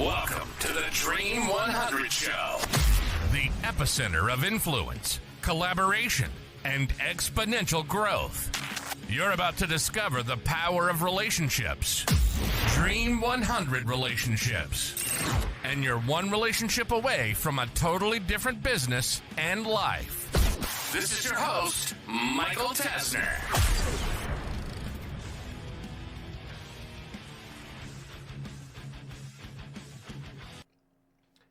Welcome to the Dream 100 Show, the epicenter of influence, collaboration, and exponential growth. You're about to discover the power of relationships. Dream 100 relationships. And you're one relationship away from a totally different business and life. This is your host, Michael Tasner.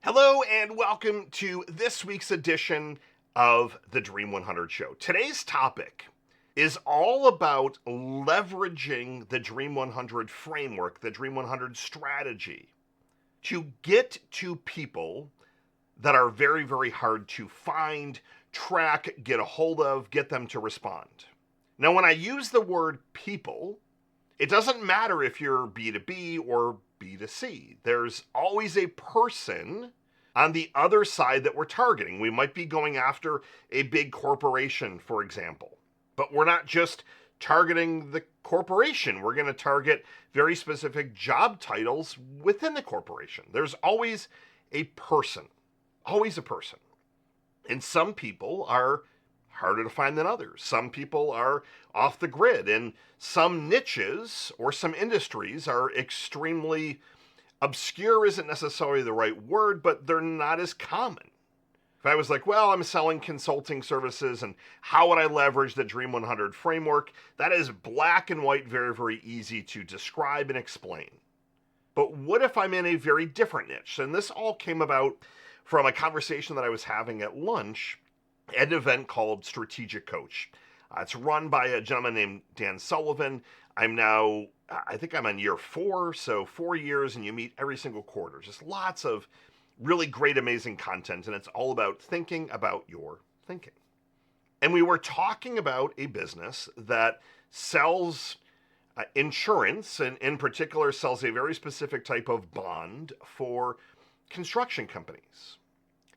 Hello and welcome to this week's edition of the Dream 100 Show. Today's topic is all about leveraging the Dream 100 framework, the Dream 100 strategy, to get to people that are very, very hard to find, track, get a hold of, get them to respond. Now, when I use the word people, it doesn't matter if you're B2B or B2C. There's always a person on the other side that we're targeting. We might be going after a big corporation, for example, but we're not just targeting the corporation. We're going to target very specific job titles within the corporation. There's always a person, always a person. And some people are harder to find than others. Some people are off the grid, and some niches or some industries are extremely obscure. Isn't necessarily the right word, but they're not as common. If I was like, well, I'm selling consulting services and how would I leverage the Dream 100 framework? That is black and white, very, very easy to describe and explain. But what if I'm in a very different niche? And this all came about from a conversation that I was having at lunch at an event called Strategic Coach. It's run by a gentleman named Dan Sullivan. I think I'm on year 4, so 4 years, and you meet every single quarter. Just lots of really great, amazing content, and it's all about thinking about your thinking. And we were talking about a business that sells insurance, and in particular sells a very specific type of bond for construction companies.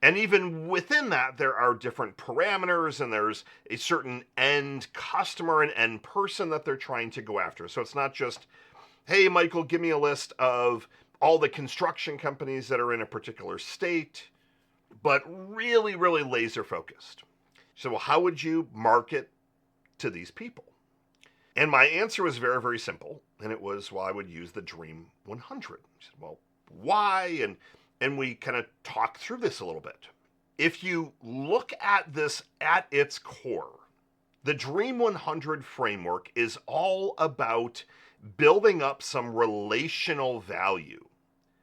And even within that, there are different parameters, and there's a certain end customer and end person that they're trying to go after. So it's not just, hey, Michael, give me a list of all the construction companies that are in a particular state, but really, really laser focused. So, well, how would you market to these people? And my answer was very, very simple. And it was, well, I would use the Dream 100. I said, well, why? And we kind of talked through this a little bit. If you look at this at its core, the Dream 100 framework is all about building up some relational value.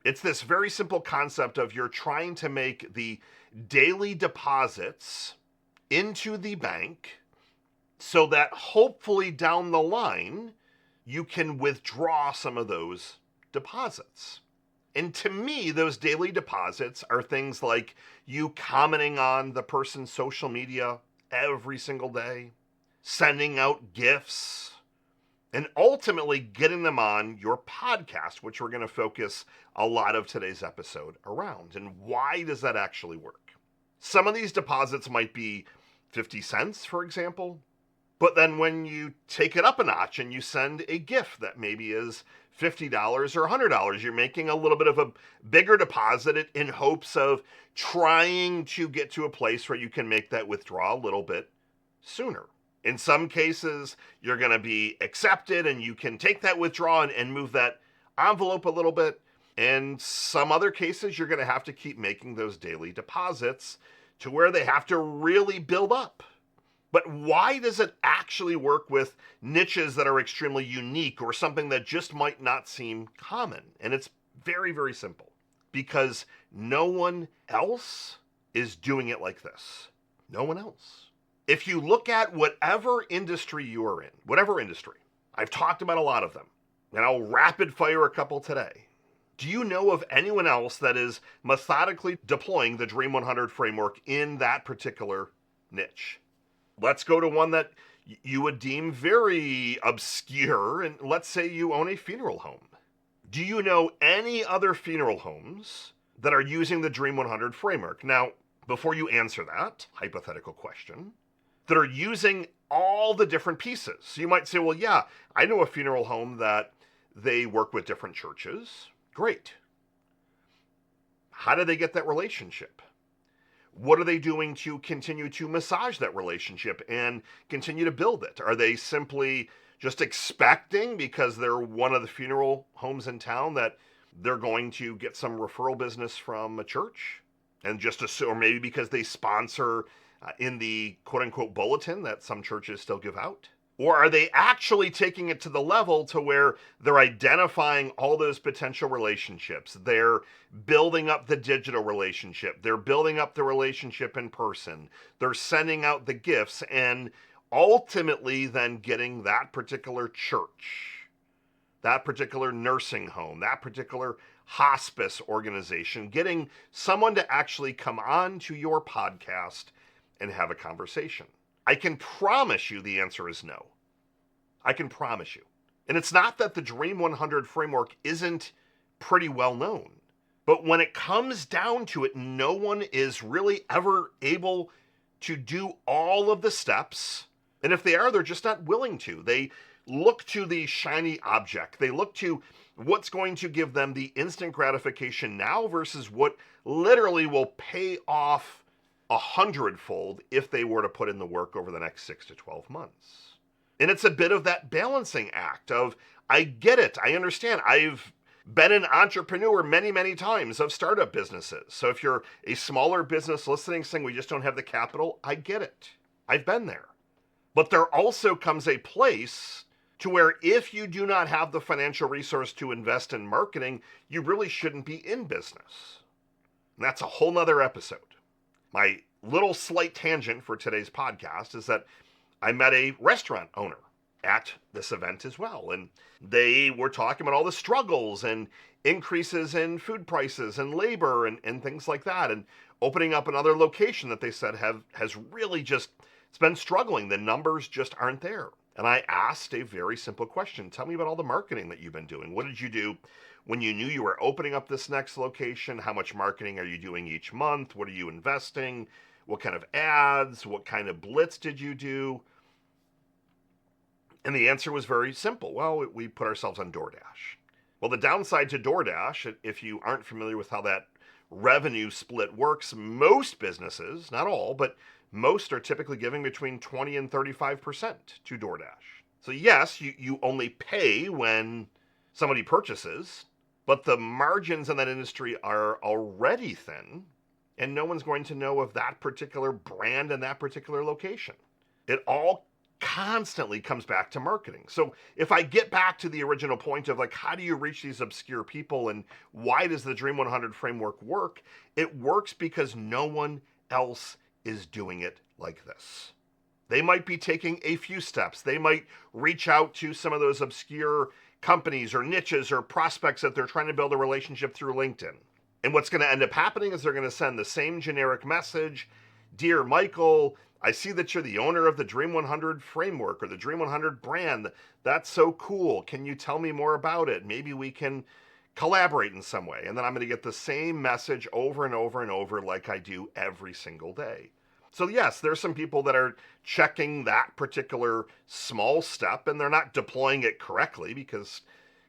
It's this very simple concept of you're trying to make the daily deposits into the bank so that hopefully down the line, you can withdraw some of those deposits. And to me, those daily deposits are things like you commenting on the person's social media every single day, sending out gifts, and ultimately getting them on your podcast, which we're going to focus a lot of today's episode around. And why does that actually work? Some of these deposits might be 50 cents, for example. But then when you take it up a notch and you send a gift that maybe is $50 or $100, you're making a little bit of a bigger deposit in hopes of trying to get to a place where you can make that withdrawal a little bit sooner. In some cases, you're going to be accepted and you can take that withdrawal and move that envelope a little bit. In some other cases, you're going to have to keep making those daily deposits to where they have to really build up. But why does it actually work with niches that are extremely unique or something that just might not seem common? And it's very, very simple. Because no one else is doing it like this. No one else. If you look at whatever industry you are in, whatever industry, I've talked about a lot of them, and I'll rapid fire a couple today. Do you know of anyone else that is methodically deploying the Dream 100 framework in that particular niche? Let's go to one that you would deem very obscure, and let's say you own a funeral home. Do you know any other funeral homes that are using the Dream 100 framework? Now, before you answer that hypothetical question, that are using all the different pieces. So you might say, well, yeah, I know a funeral home that they work with different churches. Great. How do they get that relationship? What are they doing to continue to massage that relationship and continue to build it? Are they simply just expecting, because they're one of the funeral homes in town, that they're going to get some referral business from a church? And just assume, or maybe because they sponsor in the quote unquote bulletin that some churches still give out? Or are they actually taking it to the level to where they're identifying all those potential relationships? They're building up the digital relationship. They're building up the relationship in person. They're sending out the gifts and ultimately then getting that particular church, that particular nursing home, that particular hospice organization, getting someone to actually come on to your podcast and have a conversation. I can promise you the answer is no. I can promise you. And it's not that the Dream 100 framework isn't pretty well known, but when it comes down to it, no one is really ever able to do all of the steps. And if they are, they're just not willing to. They look to the shiny object. They look to what's going to give them the instant gratification now versus what literally will pay off 100-fold if they were to put in the work over the next 6 to 12 months. And it's a bit of that balancing act of, I get it, I understand. I've been an entrepreneur many, many times of startup businesses. So if you're a smaller business listening saying we just don't have the capital, I get it. I've been there. But there also comes a place to where if you do not have the financial resource to invest in marketing, you really shouldn't be in business. And that's a whole nother episode. My little slight tangent for today's podcast is that I met a restaurant owner at this event as well. And they were talking about all the struggles and increases in food prices and labor and things like that. And opening up another location that they said has really just, it's been struggling. The numbers just aren't there. And I asked a very simple question. Tell me about all the marketing that you've been doing. What did you do when you knew you were opening up this next location? How much marketing are you doing each month? What are you investing? What kind of ads? What kind of blitz did you do? And the answer was very simple. Well, we put ourselves on DoorDash. Well, the downside to DoorDash, if you aren't familiar with how that revenue split works, most businesses, not all, but most are typically giving between 20 and 35% to DoorDash. So yes, you only pay when somebody purchases, but the margins in that industry are already thin, and no one's going to know of that particular brand and that particular location. It all constantly comes back to marketing. So if I get back to the original point of like, how do you reach these obscure people and why does the Dream 100 framework work? It works because no one else is doing it like this. They might be taking a few steps. They might reach out to some of those obscure companies or niches or prospects that they're trying to build a relationship through LinkedIn. And what's going to end up happening is they're going to send the same generic message. Dear Michael, I see that you're the owner of the Dream 100 framework or the Dream 100 brand. That's so cool. Can you tell me more about it? Maybe we can collaborate in some way. And then I'm going to get the same message over and over and over like I do every single day. So yes, there's some people that are checking that particular small step and they're not deploying it correctly, because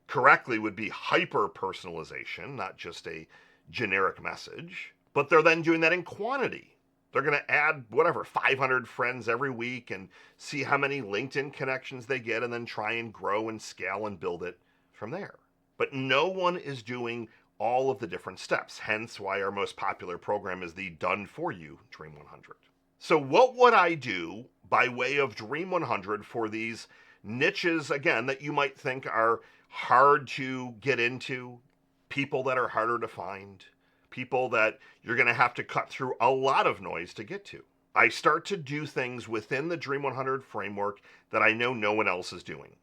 correctly would be hyper personalization, not just a generic message. But they're then doing that in quantity. They're going to add, 500 friends every week and see how many LinkedIn connections they get and then try and grow and scale and build it from there. But no one is doing all of the different steps, hence why our most popular program is the Done For You Dream 100. So what would I do by way of Dream 100 for these niches, again, that you might think are hard to get into, people that are harder to find, people that you're going to have to cut through a lot of noise to get to? I start to do things within the Dream 100 framework that I know no one else is doing.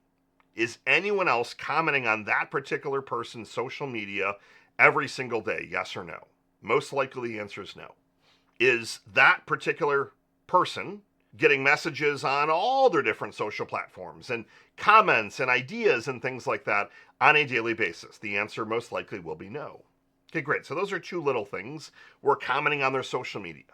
Is anyone else commenting on that particular person's social media every single day? Yes or no? Most likely the answer is no. Is that particular person getting messages on all their different social platforms and comments and ideas and things like that on a daily basis? The answer most likely will be no. Okay, great. So those are two little things. We're commenting on their social media.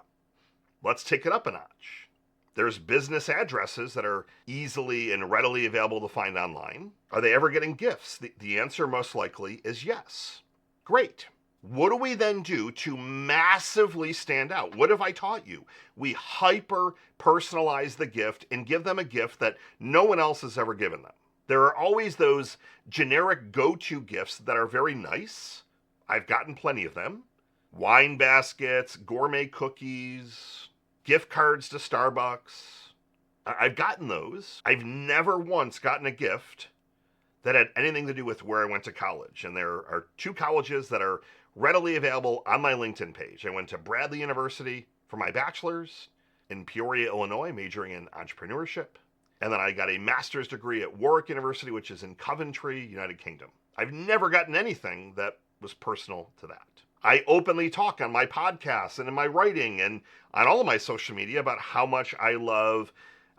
Let's take it up a notch. There's business addresses that are easily and readily available to find online. Are they ever getting gifts? The answer most likely is yes. Great. What do we then do to massively stand out? What have I taught you? We hyper personalize the gift and give them a gift that no one else has ever given them. There are always those generic go-to gifts that are very nice. I've gotten plenty of them. Wine baskets, gourmet cookies, gift cards to Starbucks. I've gotten those. I've never once gotten a gift that had anything to do with where I went to college. And there are 2 colleges that are readily available on my LinkedIn page. I went to Bradley University for my bachelor's in Peoria, Illinois, majoring in entrepreneurship. And then I got a master's degree at Warwick University, which is in Coventry, United Kingdom. I've never gotten anything that was personal to that. I openly talk on my podcasts and in my writing and on all of my social media about how much I love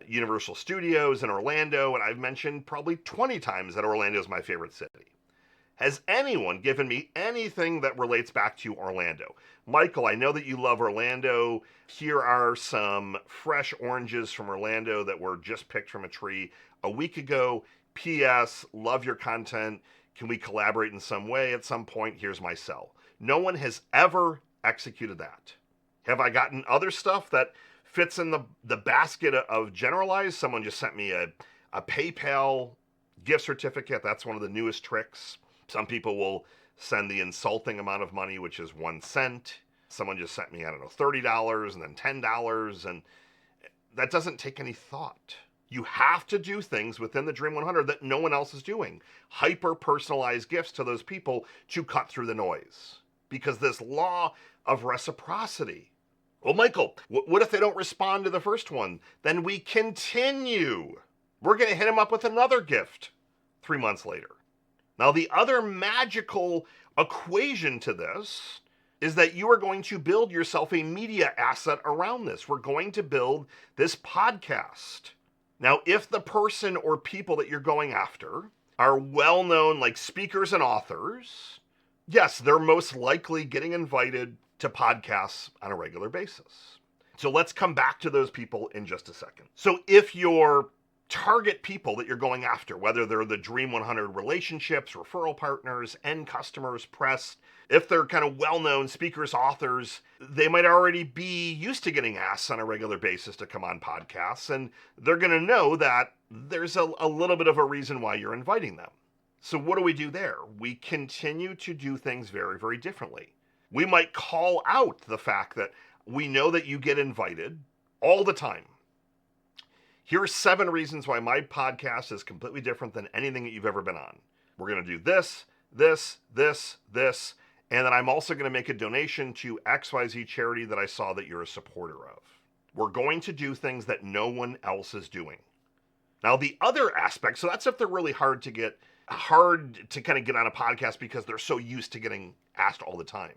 Universal Studios in Orlando, and I've mentioned probably 20 times that Orlando is my favorite city. Has anyone given me anything that relates back to Orlando? Michael, I know that you love Orlando. Here are some fresh oranges from Orlando that were just picked from a tree a week ago. P.S. Love your content. Can we collaborate in some way at some point? Here's my cell. No one has ever executed that. Have I gotten other stuff that fits in the basket of generalized? Someone just sent me a PayPal gift certificate. That's one of the newest tricks. Some people will send the insulting amount of money, which is 1 cent. Someone just sent me, I don't know, $30 and then $10, and that doesn't take any thought. You have to do things within the Dream 100 that no one else is doing. Hyper-personalized gifts to those people to cut through the noise. Because this law of reciprocity. Well, Michael, what if they don't respond to the first one? Then we continue. We're going to hit them up with another gift 3 months later. Now, the other magical equation to this is that you are going to build yourself a media asset around this. We're going to build this podcast. Now, if the person or people that you're going after are well-known, like speakers and authors, yes, they're most likely getting invited to podcasts on a regular basis. So let's come back to those people in just a second. So if your target people that you're going after, whether they're the Dream 100 relationships, referral partners, end customers, press, if they're kind of well-known speakers, authors, they might already be used to getting asked on a regular basis to come on podcasts, and they're going to know that there's a little bit of a reason why you're inviting them. So what do we do there? We continue to do things very, very differently. We might call out the fact that we know that you get invited all the time. Here are 7 reasons why my podcast is completely different than anything that you've ever been on. We're going to do this, this, this, this, and then I'm also going to make a donation to XYZ charity that I saw that you're a supporter of. We're going to do things that no one else is doing. Now, the other aspect, so that's if they're really hard to kind of get on a podcast because they're so used to getting asked all the time.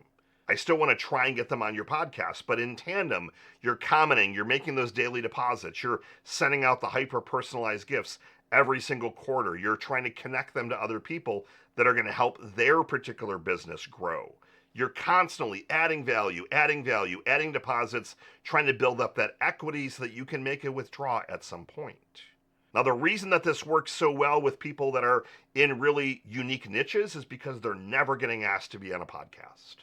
I still want to try and get them on your podcast, but in tandem, you're commenting, you're making those daily deposits, you're sending out the hyper-personalized gifts every single quarter, you're trying to connect them to other people that are going to help their particular business grow. You're constantly adding value, adding deposits, trying to build up that equity so that you can make a withdrawal at some point. Now, the reason that this works so well with people that are in really unique niches is because they're never getting asked to be on a podcast.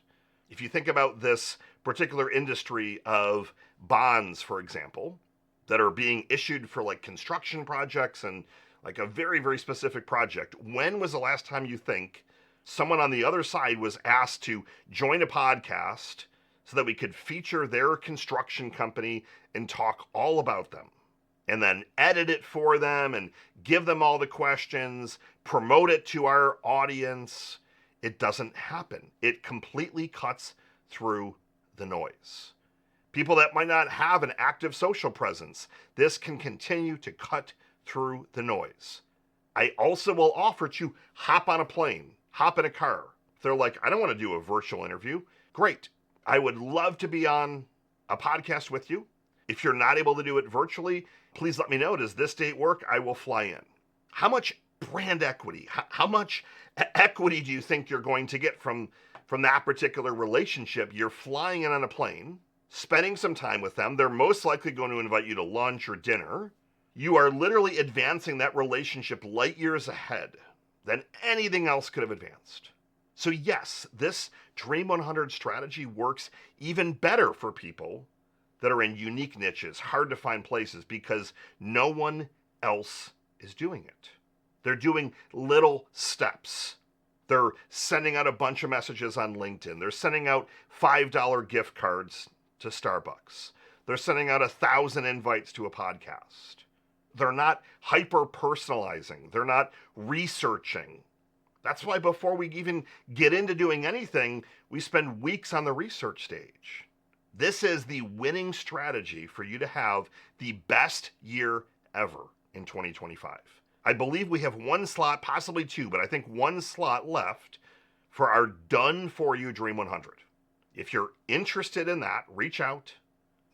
If you think about this particular industry of bonds, for example, that are being issued for like construction projects and like a very, very specific project, when was the last time you think someone on the other side was asked to join a podcast so that we could feature their construction company and talk all about them? And then edit it for them and give them all the questions, promote it to our audience. It doesn't happen. It completely cuts through the noise. People that might not have an active social presence, this can continue to cut through the noise. I also will offer to hop on a plane, hop in a car. If they're like, I don't want to do a virtual interview, great. I would love to be on a podcast with you. If you're not able to do it virtually, please let me know. Does this date work? I will fly in. How much brand equity, how much equity do you think you're going to get from that particular relationship? You're flying in on a plane, spending some time with them. They're most likely going to invite you to lunch or dinner. You are literally advancing that relationship light years ahead than anything else could have advanced. So yes, this Dream 100 strategy works even better for people that are in unique niches, hard to find places, because no one else is doing it. They're doing little steps. They're sending out a bunch of messages on LinkedIn. They're sending out $5 gift cards to Starbucks. They're sending out 1,000 invites to a podcast. They're not hyper personalizing. They're not researching. That's why before we even get into doing anything, we spend weeks on the research stage. This is the winning strategy for you to have the best year ever in 2025. I believe we have one slot, possibly two, but I think one slot left for our done for you Dream 100. If you're interested in that, reach out,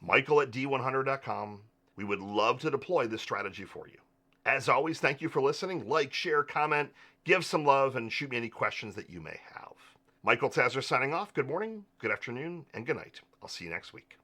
michael@d100.com. We would love to deploy this strategy for you. As always, thank you for listening. Like, share, comment, give some love, and shoot me any questions that you may have. Michael Tasner signing off. Good morning, good afternoon, and good night. I'll see you next week.